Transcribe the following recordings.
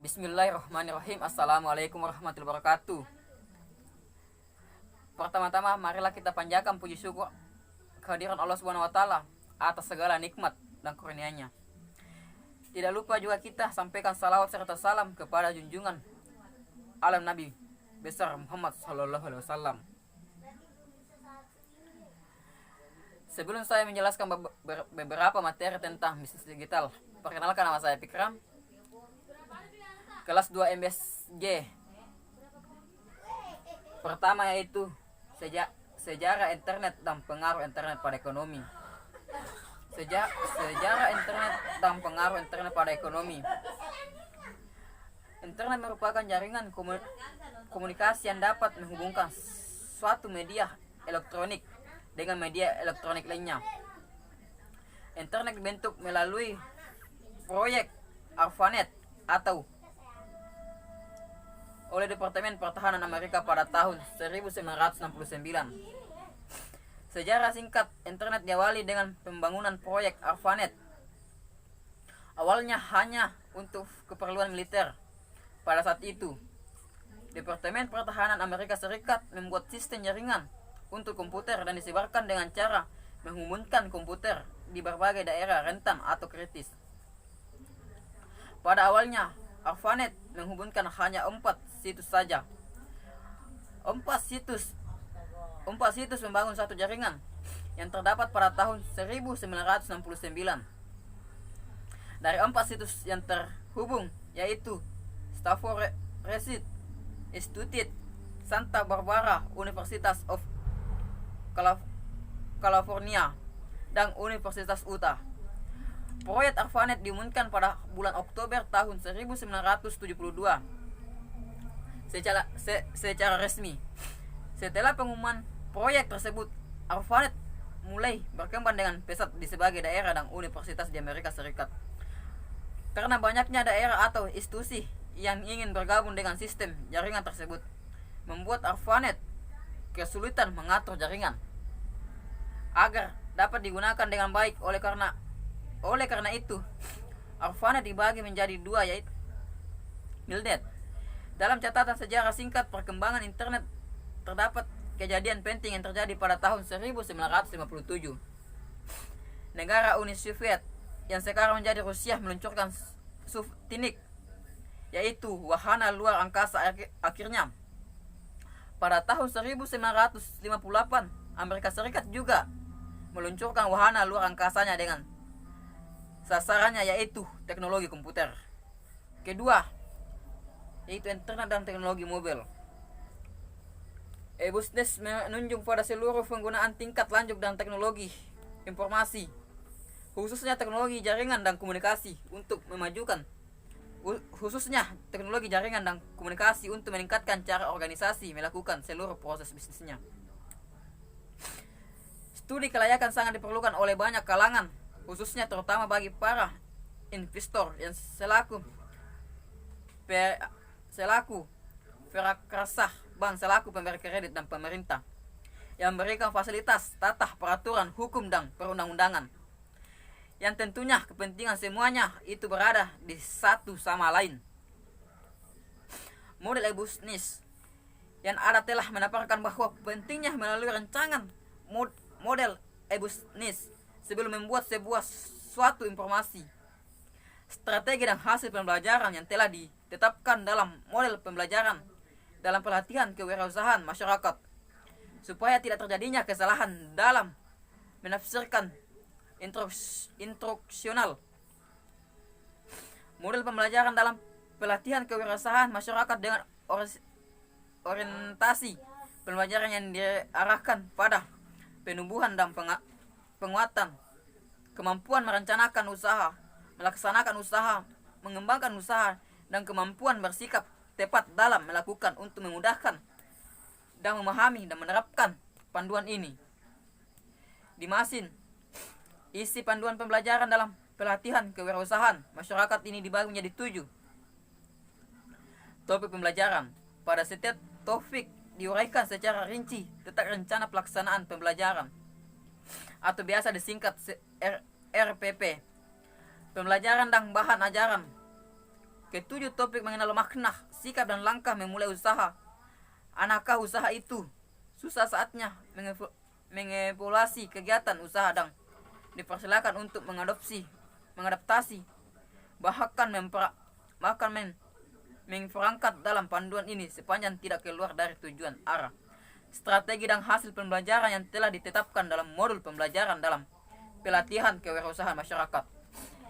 Bismillahirrahmanirrahim. Assalamualaikum warahmatullahi wabarakatuh. Pertama-tama marilah kita panjatkan puji syukur kehadiran Allah Subhanahu wa taala atas segala nikmat dan karunia-Nya. Tidak lupa juga kita sampaikan salawat serta salam kepada junjungan alam Nabi besar Muhammad sallallahu alaihi wasallam. Sebelum saya menjelaskan beberapa materi tentang bisnis digital, perkenalkan, nama saya Fikram, kelas 2 MSG. Pertama yaitu sejarah internet dan pengaruh internet pada ekonomi. Sejarah internet dan pengaruh internet pada ekonomi. Internet merupakan jaringan komunikasi yang dapat menghubungkan suatu media elektronik dengan media elektronik lainnya. Internet dibentuk melalui proyek ARPANET atau oleh Departemen Pertahanan Amerika pada tahun 1969. Sejarah singkat internet diawali dengan pembangunan proyek ARPANET. Awalnya hanya untuk keperluan militer. Pada saat itu, Departemen Pertahanan Amerika Serikat membuat sistem jaringan untuk komputer dan disebarkan dengan cara menghubungkan komputer di berbagai daerah rentan atau kritis. Pada awalnya, ARPANET menghubungkan hanya 4 situs saja. 4 situs membangun satu jaringan yang terdapat pada tahun 1969. Dari 4 situs yang terhubung yaitu Stafford Research Institute, Santa Barbara University of California, dan Universitas Utah. Proyek ARPANET diumumkan pada bulan Oktober tahun 1972 secara resmi. Setelah pengumuman proyek tersebut, ARPANET mulai berkembang dengan pesat di sebagai daerah dan universitas di Amerika Serikat. Karena banyaknya daerah atau institusi yang ingin bergabung dengan sistem jaringan tersebut, membuat ARPANET kesulitan mengatur jaringan agar dapat digunakan dengan baik. Oleh karena itu, ARPANET dibagi menjadi 2, yaitu Milnet. Dalam catatan sejarah singkat perkembangan internet terdapat kejadian penting yang terjadi pada tahun 1957. Negara Uni Soviet yang sekarang menjadi Rusia meluncurkan Sputnik, yaitu wahana luar angkasa. Akhirnya pada tahun 1958 Amerika Serikat juga meluncurkan wahana luar angkasanya dengan sasarannya yaitu teknologi komputer. Kedua, yaitu internet dan teknologi mobil. E-business menunjuk pada seluruh penggunaan tingkat lanjut dan teknologi informasi, khususnya teknologi jaringan dan komunikasi untuk meningkatkan cara organisasi melakukan seluruh proses bisnisnya. Studi kelayakan sangat diperlukan oleh banyak kalangan, khususnya terutama bagi para investor yang selaku prakarsa bank, selaku pemberi kredit, dan pemerintah yang memberikan fasilitas, tata peraturan, hukum, dan perundang-undangan, yang tentunya kepentingan semuanya itu berada di satu sama lain. Model e-business yang ada telah menaparkan bahwa pentingnya melalui rancangan model e-business sebelum membuat suatu informasi, strategi dan hasil pembelajaran yang telah ditetapkan dalam model pembelajaran dalam pelatihan kewirausahaan masyarakat, supaya tidak terjadinya kesalahan dalam menafsirkan instruksional. Model pembelajaran dalam pelatihan kewirausahaan masyarakat dengan orientasi pembelajaran yang diarahkan pada penumbuhan dan penguatan kemampuan merencanakan usaha, melaksanakan usaha, mengembangkan usaha, dan kemampuan bersikap tepat dalam melakukan untuk memudahkan dan memahami dan menerapkan panduan ini. Isi panduan pembelajaran dalam pelatihan kewirausahaan masyarakat ini dibagi menjadi 7 topik pembelajaran. Pada setiap topik diuraikan secara rinci tentang rencana pelaksanaan pembelajaran atau biasa disingkat RPP, pembelajaran dan bahan ajaran, Ketujuh, topik mengenal makna, sikap dan langkah memulai usaha. Anakah usaha itu? Susah saatnya mengevaluasi kegiatan usaha dan dipersilakan untuk mengadaptasi, bahkan memperangkat dalam panduan ini sepanjang tidak keluar dari tujuan arah, strategi dan hasil pembelajaran yang telah ditetapkan dalam modul pembelajaran dalam pelatihan kewirausahaan masyarakat.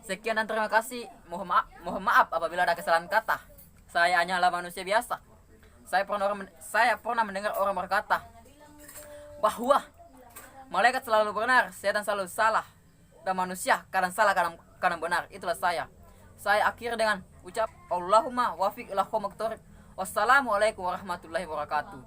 Sekian dan terima kasih. Mohon maaf apabila ada kesalahan kata. Saya hanyalah manusia biasa. Saya pernah mendengar orang berkata bahwa malaikat selalu benar, setan selalu salah, dan manusia kadang salah kadang benar. Itulah saya. Saya akhir dengan ucap Allahumma wafiq ila qomaqtor. Wassalamualaikum warahmatullahi wabarakatuh.